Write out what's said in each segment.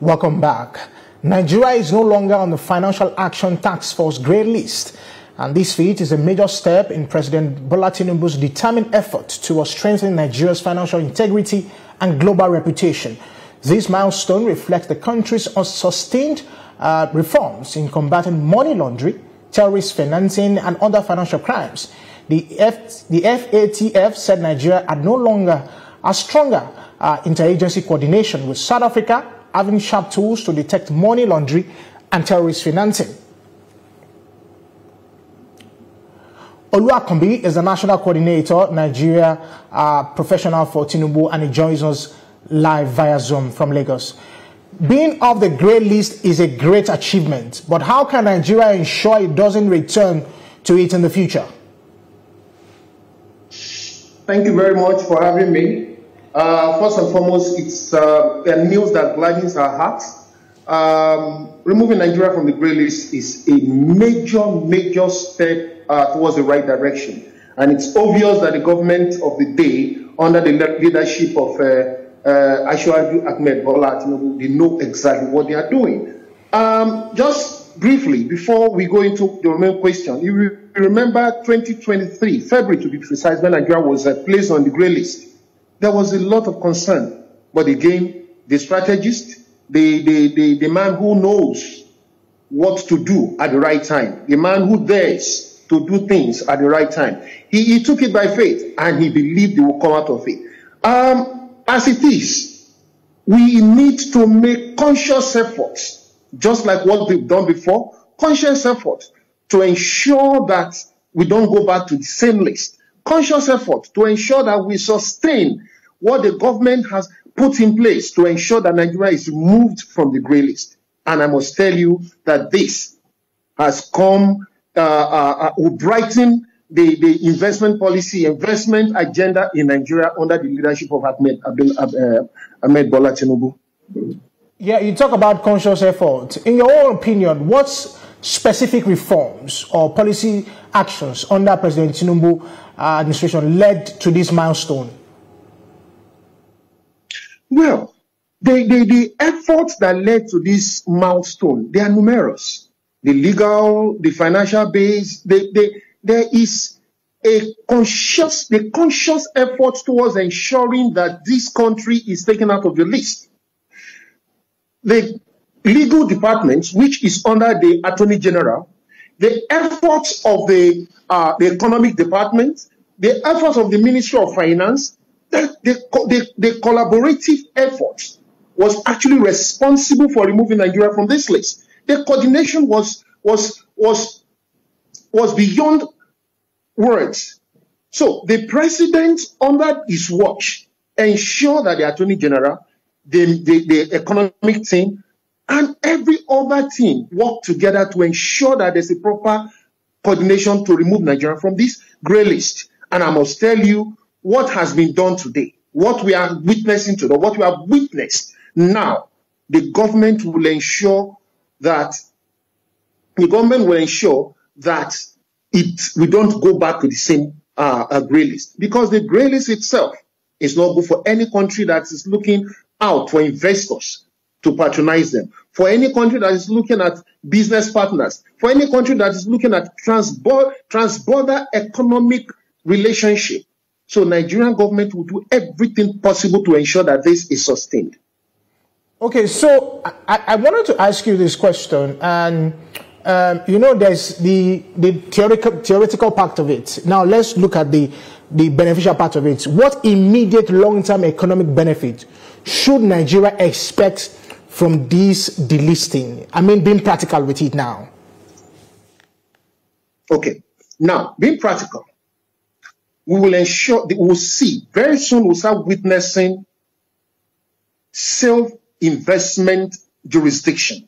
Welcome back. Nigeria is no longer on the Financial Action Task Force grey list, and this feat is a major step in President Bola Tinubu's determined effort towards strengthening Nigeria's financial integrity and global reputation. This milestone reflects the country's sustained reforms in combating money laundering, terrorist financing, and other financial crimes. The FATF said Nigeria had no longer a stronger interagency coordination with South Africa, having sharp tools to detect money laundering and terrorist financing. Oluwakanbi is the national coordinator, Nigeria professional for Tinubu, and he joins us live via Zoom from Lagos. Being off the grey list is a great achievement, but how can Nigeria ensure it doesn't return to it in the future? Thank you very much for having me. First and foremost, it's a news that gladdens our hearts. Removing Nigeria from the grey list is a major step towards the right direction. And it's obvious that the government of the day, under the leadership of Ahmed Bola Tinubu, they know exactly what they are doing. Just briefly, before we go into the remaining question, you remember 2023, February to be precise, when Nigeria was placed on the grey list. There was a lot of concern, but again, the strategist, the man who knows what to do at the right time, the man who dares to do things at the right time, he took it by faith and he believed they will come out of it. As it is, we need to make conscious efforts, just like what we've done before, conscious efforts to ensure that we don't go back to the same list. Conscious effort to ensure that we sustain what the government has put in place to ensure that Nigeria is removed from the grey list. And I must tell you that this has come, will brighten the investment policy, investment agenda in Nigeria under the leadership of Ahmed Bola Tinubu. Yeah, you talk about conscious effort. In your own opinion, what specific reforms or policy actions under President Tinubu administration led to this milestone? Well, the efforts that led to this milestone, they are numerous. The legal, the financial base, there is a conscious effort towards ensuring that this country is taken out of the list. The legal department, which is under the Attorney General, the efforts of the economic department, the efforts of the Ministry of Finance, the collaborative efforts was actually responsible for removing Nigeria from this list. The coordination was beyond words. So the president, under his watch, ensured that the Attorney General, the economic team, and every other team work together to ensure that there's a proper coordination to remove Nigeria from this grey list. And I must tell you what has been done today, what we are witnessing today, what we have witnessed now. The government will ensure that we don't go back to the same grey list, because the grey list itself is not good for any country that is looking out for investors to patronize them, for any country that is looking at business partners, for any country that is looking at transborder economic relationship. So Nigerian government will do everything possible to ensure that this is sustained. Okay, so I wanted to ask you this question, and you know, there's the theoretical part of it. Now let's look at the beneficial part of it. What immediate long-term economic benefit should Nigeria expect from this delisting? I mean, being practical with it now. Okay, now being practical, we will ensure that we will see very soon. We'll start witnessing self-investment jurisdiction.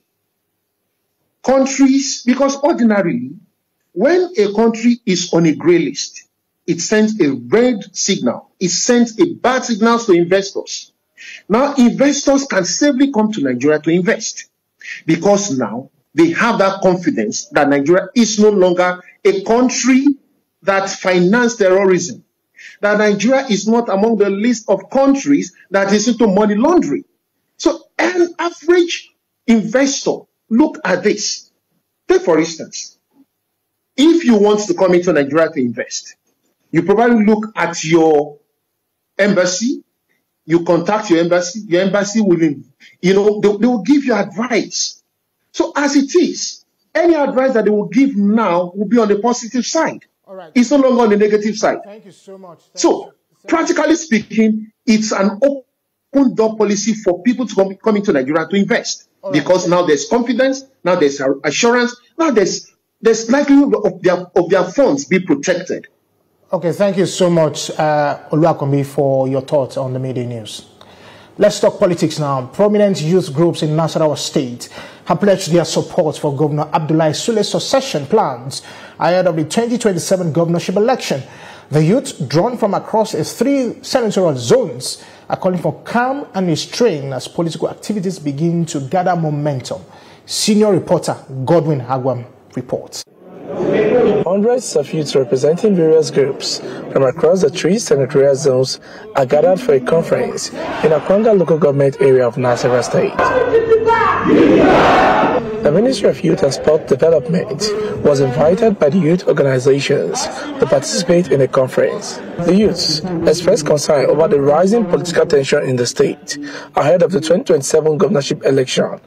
Countries, because ordinarily, when a country is on a grey list, it sends a red signal. It sends a bad signal to investors. Now, investors can safely come to Nigeria to invest, because now they have that confidence that Nigeria is no longer a country that finance terrorism, that Nigeria is not among the list of countries that is into money laundering. So An average investor, look at this. Take for instance, if you want to come into Nigeria to invest, you probably look at your embassy, you contact your embassy will, they will give you advice. So as it is, any advice that they will give now will be on the positive side. All right. It's no longer on the negative side. Thank you so much. Practically speaking, it's an open door policy for people to come into Nigeria to invest. Right. Because now there's confidence, now there's assurance, now there's likelihood of their funds be protected. Okay, thank you so much, Oluwakanbi, for your thoughts on the media news. Let's talk politics now. Prominent youth groups in Nasarawa State have pledged their support for Governor Abdullahi Sule's succession plans ahead of the 2027 governorship election. The youth, drawn from across its 3 senatorial zones, are calling for calm and restraint as political activities begin to gather momentum. Senior reporter Godwin Agwam reports. Hundreds of youths representing various groups from across the 3 senatorial zones are gathered for a conference in Akwanga local government area of Nasarawa State. The Ministry of Youth and Sport Development was invited by the youth organizations to participate in the conference. The youths expressed concern over the rising political tension in the state ahead of the 2027 governorship election.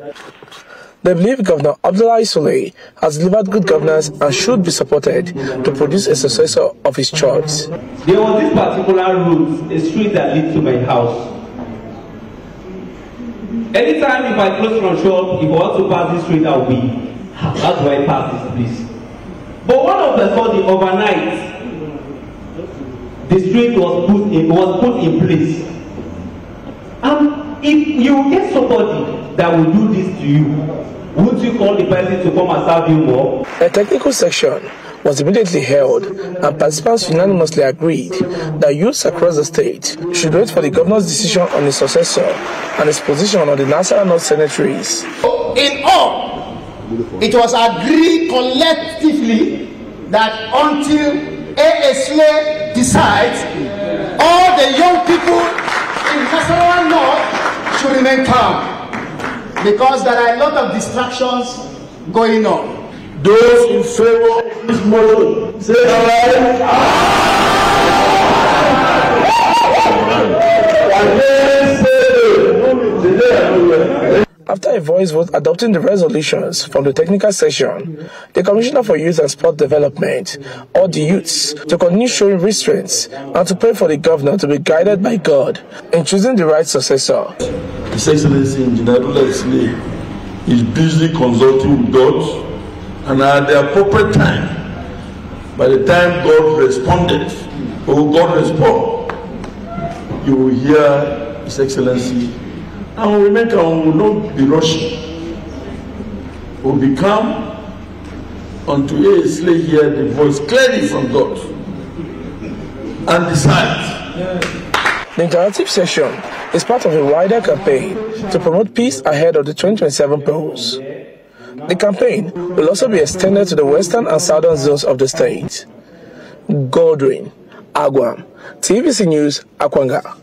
They believe Governor Abdullahi Sule has delivered good governance and should be supported to produce a successor of his choice. There was this particular route, a street that leads to my house. Anytime if I close from shop, if I want to pass this street, I will be, how do I pass this place? But one of the sudden, overnight, the street was put in place. And if you get somebody that will do this to you, would you call the person to come and serve you more? A technical section was immediately held, and participants unanimously agreed that youths across the state should wait for the governor's decision on his successor and his position on the Nasarawa North Senatorials. In all, it was agreed collectively that until ASLA decides, all the young people in Nasarawa North should remain calm, because there are a lot of distractions going on. Those in favor of this motion, say aye. After a voice vote adopting the resolutions from the technical session, the Commissioner for Youth and Sport Development urged the youths to continue showing restraints and to pray for the governor to be guided by God in choosing the right successor. His Excellency Engineer Abdullahi Sule is busy consulting with God, and at the appropriate time, by the time God responded, or God respond, you will hear His Excellency, and we will remain calm, we will not be rushing. We will be calm until ASLA hear the voice clearly from God and decide. The interactive session is part of a wider campaign to promote peace ahead of the 2027 polls. The campaign will also be extended to the western and southern zones of the state. Godwin Agwam, TVC News, Akwanga.